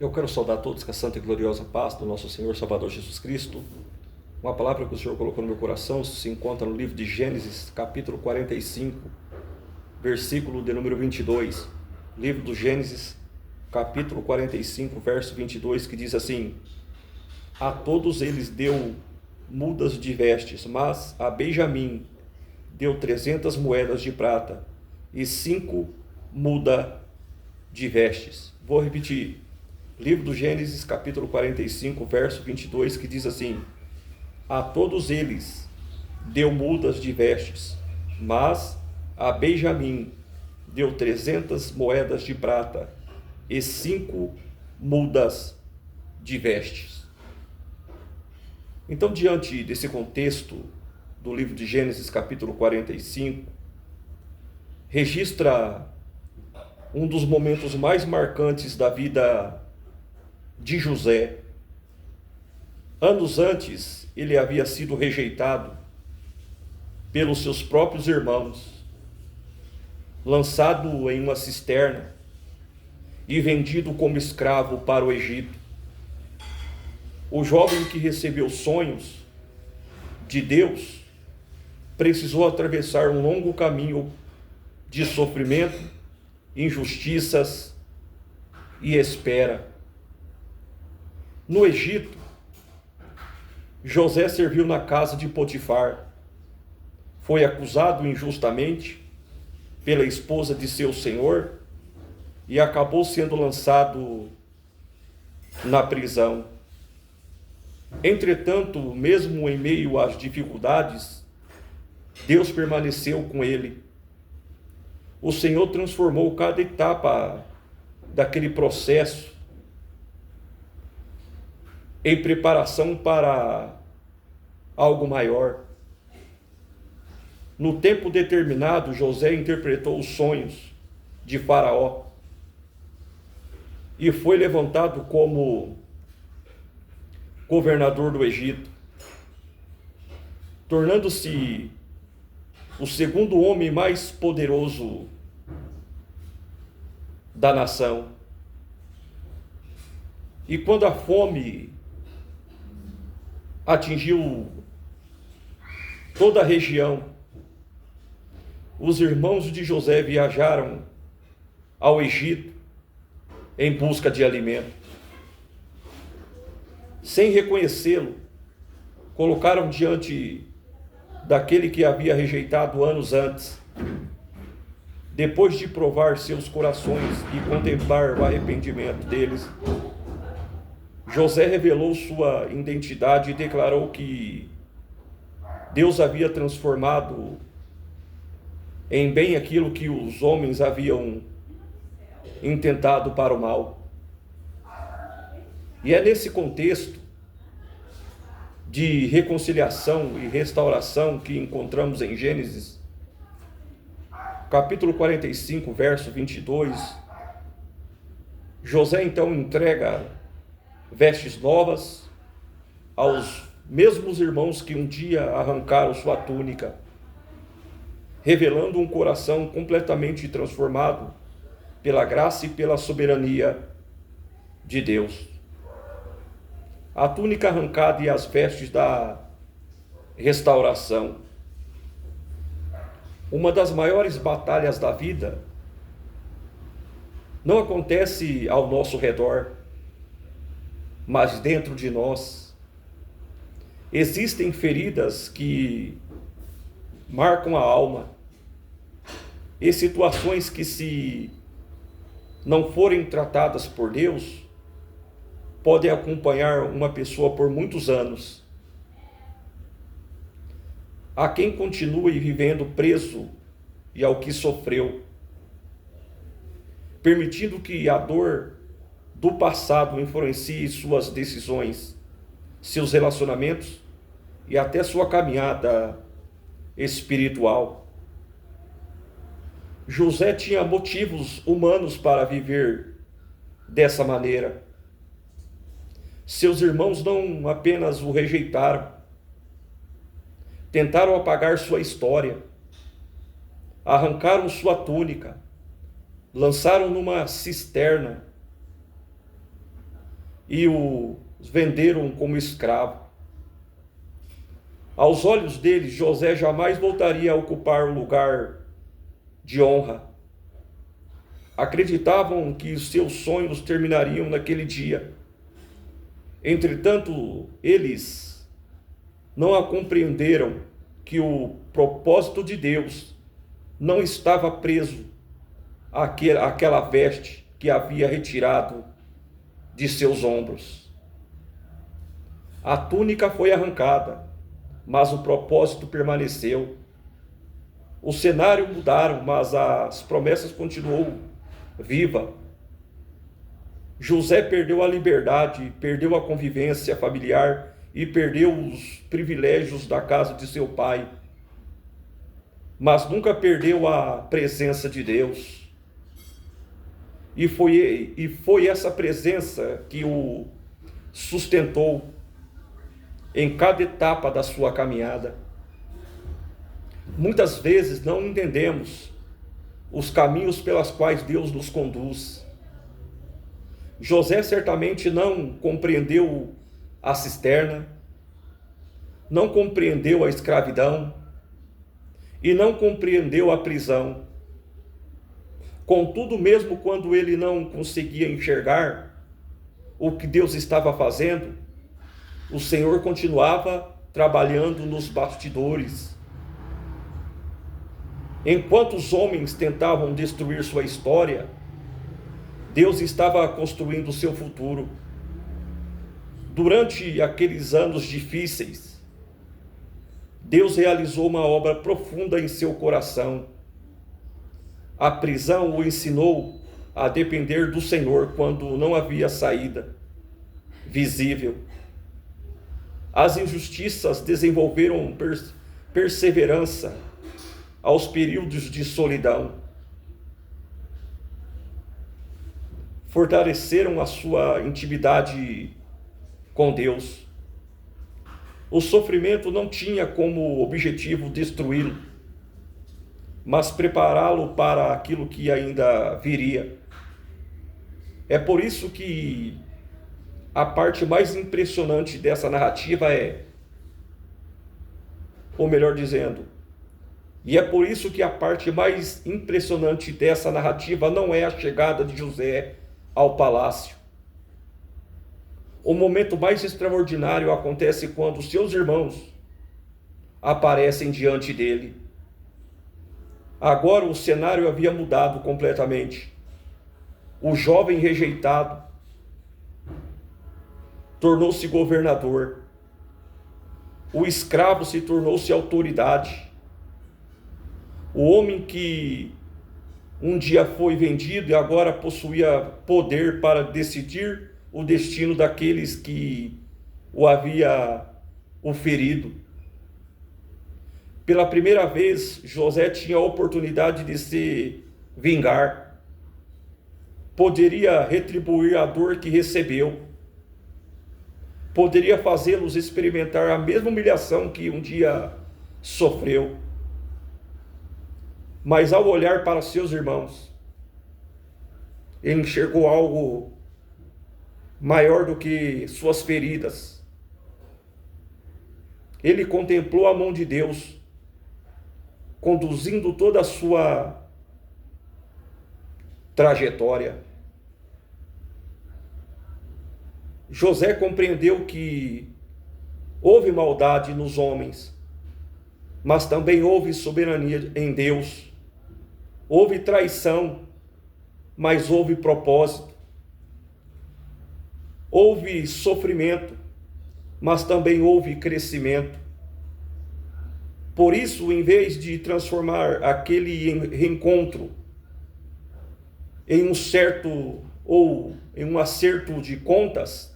Eu quero saudar todos com a santa e gloriosa paz do nosso Senhor Salvador Jesus Cristo. Uma palavra que o Senhor colocou no meu coração se encontra no livro de Gênesis, capítulo 45, versículo de número 22. Livro do Gênesis, capítulo 45, verso 22, que diz assim: A todos eles deu mudas de vestes, mas a Benjamim deu 300 moedas de prata e 5 mudas de vestes. Vou repetir. Livro do Gênesis, capítulo 45, verso 22, que diz assim: A todos eles deu mudas de vestes, mas a Benjamim deu 300 moedas de prata e 5 mudas de vestes. Então, diante desse contexto do livro de Gênesis, capítulo 45, registra um dos momentos mais marcantes da vida de José. Anos antes, ele havia sido rejeitado pelos seus próprios irmãos, lançado em uma cisterna e vendido como escravo para o Egito. O jovem que recebeu sonhos de Deus precisou atravessar um longo caminho de sofrimento, injustiças e espera. No Egito, José serviu na casa de Potifar. Foi acusado injustamente pela esposa de seu senhor e acabou sendo lançado na prisão. Entretanto, mesmo em meio às dificuldades, Deus permaneceu com ele. O Senhor transformou cada etapa daquele processo em preparação para algo maior. No tempo determinado, José interpretou os sonhos de Faraó e foi levantado como governador do Egito, tornando-se o segundo homem mais poderoso da nação. E quando a fome atingiu toda a região, os irmãos de José viajaram ao Egito em busca de alimento. Sem reconhecê-lo, colocaram diante daquele que havia rejeitado anos antes. Depois de provar seus corações e contemplar o arrependimento deles, José revelou sua identidade e declarou que Deus havia transformado em bem aquilo que os homens haviam intentado para o mal. E é nesse contexto de reconciliação e restauração que encontramos em Gênesis, capítulo 45, verso 22, José então entrega vestes novas aos mesmos irmãos que um dia arrancaram sua túnica, revelando um coração completamente transformado pela graça e pela soberania de Deus. A túnica arrancada e as vestes da restauração. Uma das maiores batalhas da vida não acontece ao nosso redor, mas dentro de nós. Existem feridas que marcam a alma e situações que, se não forem tratadas por Deus, podem acompanhar uma pessoa por muitos anos. Há quem continue vivendo preso e ao que sofreu, permitindo que a dor do passado influencie suas decisões, seus relacionamentos e até sua caminhada espiritual. José tinha motivos humanos para viver dessa maneira. Seus irmãos não apenas o rejeitaram, tentaram apagar sua história, arrancaram sua túnica, lançaram numa cisterna e o venderam como escravo. Aos olhos deles, José jamais voltaria a ocupar um lugar de honra. Acreditavam que os seus sonhos terminariam naquele dia. Entretanto, eles não a compreenderam que o propósito de Deus não estava preso àquela veste que havia retirado de seus ombros. A túnica foi arrancada, mas o propósito permaneceu. O cenário mudaram, mas as promessas continuou viva. José perdeu a liberdade, perdeu a convivência familiar e perdeu os privilégios da casa de seu pai, mas nunca perdeu a presença de Deus. E foi essa presença que o sustentou em cada etapa da sua caminhada. Muitas vezes não entendemos os caminhos pelos quais Deus nos conduz. José certamente não compreendeu a cisterna, não compreendeu a escravidão e não compreendeu a prisão. Contudo, mesmo quando ele não conseguia enxergar o que Deus estava fazendo, o Senhor continuava trabalhando nos bastidores. Enquanto os homens tentavam destruir sua história, Deus estava construindo o seu futuro. Durante aqueles anos difíceis, Deus realizou uma obra profunda em seu coração. A prisão o ensinou a depender do Senhor quando não havia saída visível. As injustiças desenvolveram perseverança aos períodos de solidão. Fortaleceram a sua intimidade com Deus. O sofrimento não tinha como objetivo destruí-lo, mas prepará-lo para aquilo que ainda viria. É por isso que a parte mais impressionante dessa narrativa ou melhor dizendo, e é por isso que a parte mais impressionante dessa narrativa não é a chegada de José ao palácio. O momento mais extraordinário acontece quando seus irmãos aparecem diante dele. Agora o cenário havia mudado completamente. O jovem rejeitado tornou-se governador. O escravo se tornou-se autoridade. O homem que um dia foi vendido e agora possuía poder para decidir o destino daqueles que o havia ferido. Pela primeira vez, José tinha a oportunidade de se vingar. Poderia retribuir a dor que recebeu. Poderia fazê-los experimentar a mesma humilhação que um dia sofreu. Mas ao olhar para seus irmãos, ele enxergou algo maior do que suas feridas. Ele contemplou a mão de Deus, conduzindo toda a sua trajetória. José compreendeu que houve maldade nos homens, mas também houve soberania em Deus. Houve traição, mas houve propósito. Houve sofrimento, mas também houve crescimento. Por isso, em vez de transformar aquele reencontro em um certo ou em um acerto de contas,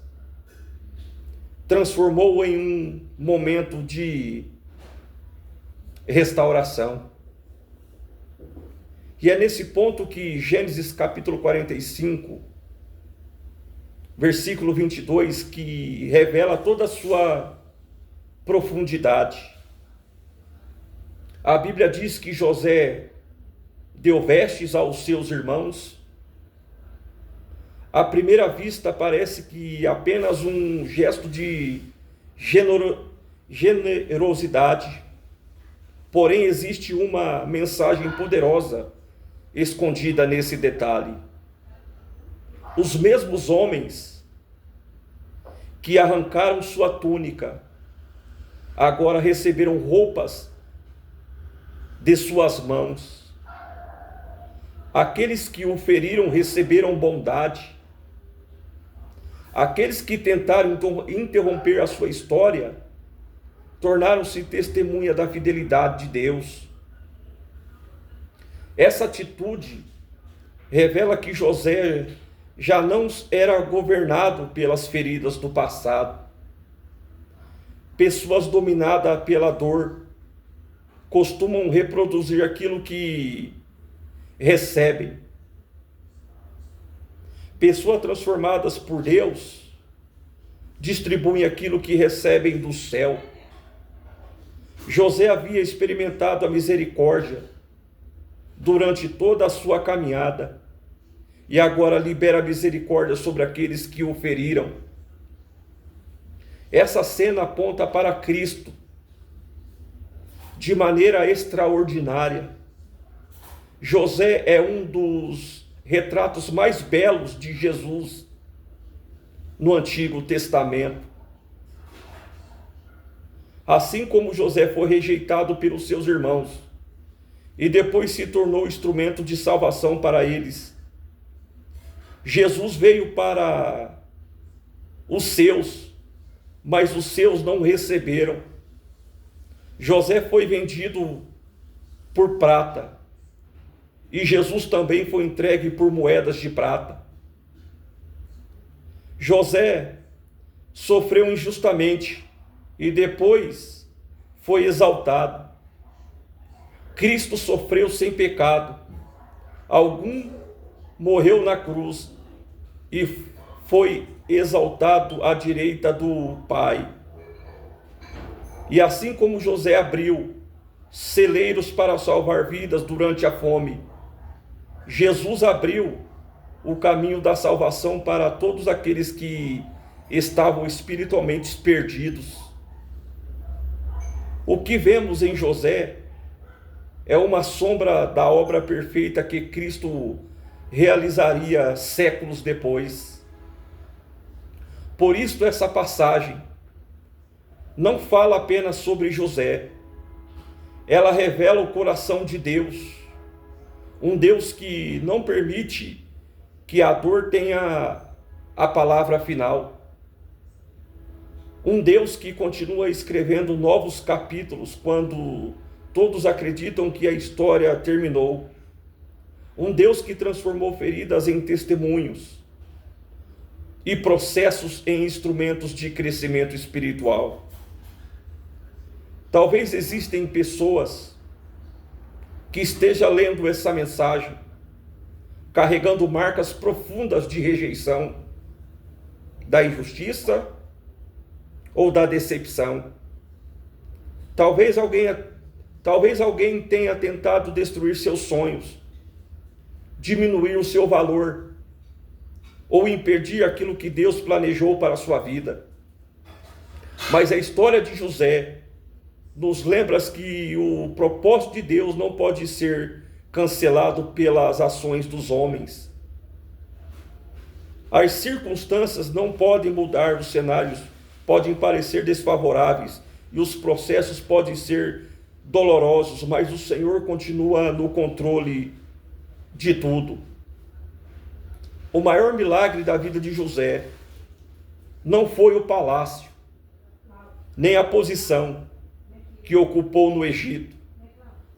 transformou em um momento de restauração. E é nesse ponto que Gênesis capítulo 45, versículo 22, que revela toda a sua profundidade. A Bíblia diz que José deu vestes aos seus irmãos, à primeira vista parece que apenas um gesto de generosidade, porém existe uma mensagem poderosa escondida nesse detalhe. Os mesmos homens que arrancaram sua túnica agora receberam roupas de suas mãos. Aqueles que o feriram receberam bondade. Aqueles que tentaram interromper a sua história tornaram-se testemunha da fidelidade de Deus. Essa atitude revela que José já não era governado pelas feridas do passado. Pessoas dominadas pela dor costumam reproduzir aquilo que recebem. Pessoas transformadas por Deus distribuem aquilo que recebem do céu. José havia experimentado a misericórdia durante toda a sua caminhada e agora libera a misericórdia sobre aqueles que o feriram. Essa cena aponta para Cristo de maneira extraordinária. José é um dos retratos mais belos de Jesus no Antigo Testamento. Assim como José foi rejeitado pelos seus irmãos e depois se tornou instrumento de salvação para eles, Jesus veio para os seus, mas os seus não receberam. José foi vendido por prata e Jesus também foi entregue por moedas de prata. José sofreu injustamente e depois foi exaltado. Cristo sofreu sem pecado. Algum morreu na cruz e foi exaltado à direita do Pai. E assim como José abriu celeiros para salvar vidas durante a fome, Jesus abriu o caminho da salvação para todos aqueles que estavam espiritualmente perdidos. O que vemos em José é uma sombra da obra perfeita que Cristo realizaria séculos depois. Por isso essa passagem não fala apenas sobre José, ela revela o coração de Deus, um Deus que não permite que a dor tenha a palavra final, um Deus que continua escrevendo novos capítulos quando todos acreditam que a história terminou, um Deus que transformou feridas em testemunhos e processos em instrumentos de crescimento espiritual. Talvez existem pessoas que estejam lendo essa mensagem, carregando marcas profundas de rejeição, da injustiça ou da decepção. Talvez alguém tenha tentado destruir seus sonhos, diminuir o seu valor, ou impedir aquilo que Deus planejou para a sua vida. Mas a história de José nos lembra que o propósito de Deus não pode ser cancelado pelas ações dos homens. As circunstâncias não podem mudar, os cenários podem parecer desfavoráveis e os processos podem ser dolorosos, mas o Senhor continua no controle de tudo. O maior milagre da vida de José não foi o palácio, nem a posição que ocupou no Egito,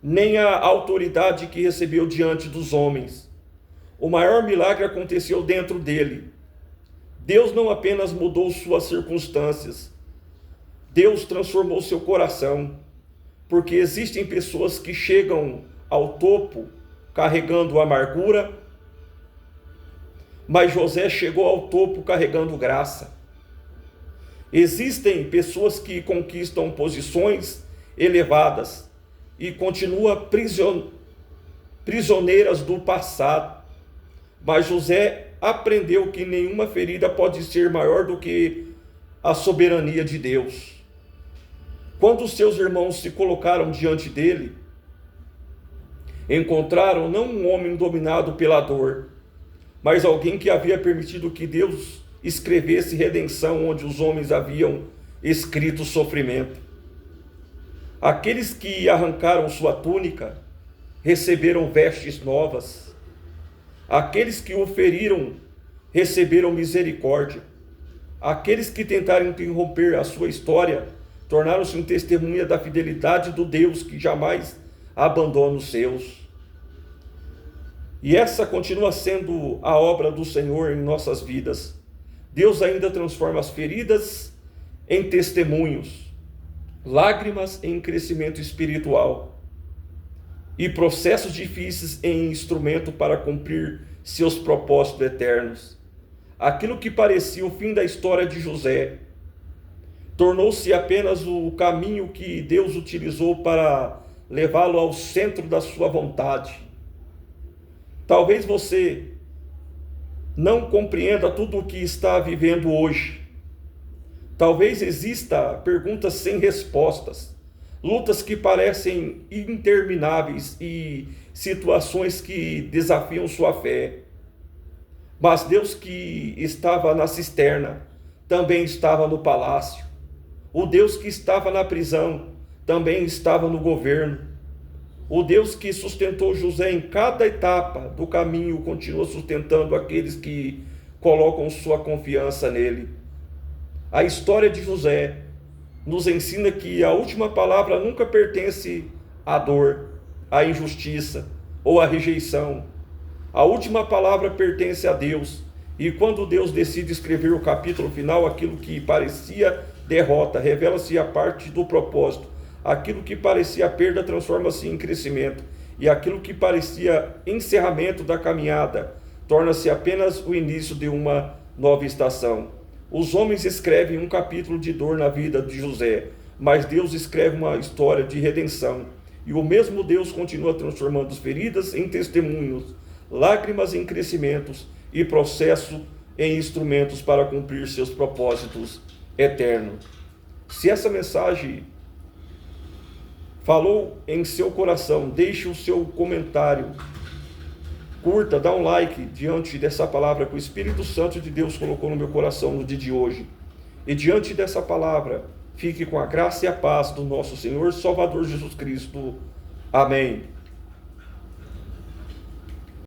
nem a autoridade que recebeu diante dos homens. O maior milagre aconteceu dentro dele. Deus não apenas mudou suas circunstâncias, Deus transformou seu coração, porque existem pessoas que chegam ao topo carregando amargura, mas José chegou ao topo carregando graça. Existem pessoas que conquistam posições elevadas e continuam prisioneiras do passado, mas José aprendeu que nenhuma ferida pode ser maior do que a soberania de Deus. Quando os seus irmãos se colocaram diante dele, encontraram não um homem dominado pela dor, mas alguém que havia permitido que Deus escrevesse redenção onde os homens haviam escrito sofrimento. Aqueles que arrancaram sua túnica receberam vestes novas. Aqueles que o feriram receberam misericórdia. Aqueles que tentaram interromper a sua história tornaram-se um testemunha da fidelidade do Deus que jamais abandona os seus. E essa continua sendo a obra do Senhor em nossas vidas. Deus ainda transforma as feridas em testemunhos, lágrimas em crescimento espiritual e processos difíceis em instrumento para cumprir seus propósitos eternos. Aquilo que parecia o fim da história de José tornou-se apenas o caminho que Deus utilizou para levá-lo ao centro da sua vontade. Talvez você não compreenda tudo o que está vivendo hoje. Talvez exista perguntas sem respostas, lutas que parecem intermináveis e situações que desafiam sua fé. Mas Deus que estava na cisterna também estava no palácio. O Deus que estava na prisão também estava no governo. O Deus que sustentou José em cada etapa do caminho continua sustentando aqueles que colocam sua confiança nele. A história de José nos ensina que a última palavra nunca pertence à dor, à injustiça ou à rejeição. A última palavra pertence a Deus. E quando Deus decide escrever o capítulo final, aquilo que parecia derrota revela-se a parte do propósito. Aquilo que parecia perda transforma-se em crescimento. E aquilo que parecia encerramento da caminhada torna-se apenas o início de uma nova estação. Os homens escrevem um capítulo de dor na vida de José, mas Deus escreve uma história de redenção. E o mesmo Deus continua transformando as feridas em testemunhos, lágrimas em crescimentos e processo em instrumentos para cumprir seus propósitos eternos. Se essa mensagem falou em seu coração, deixe o seu comentário, curta, dá um like diante dessa palavra que o Espírito Santo de Deus colocou no meu coração no dia de hoje. E diante dessa palavra, fique com a graça e a paz do nosso Senhor Salvador Jesus Cristo. Amém.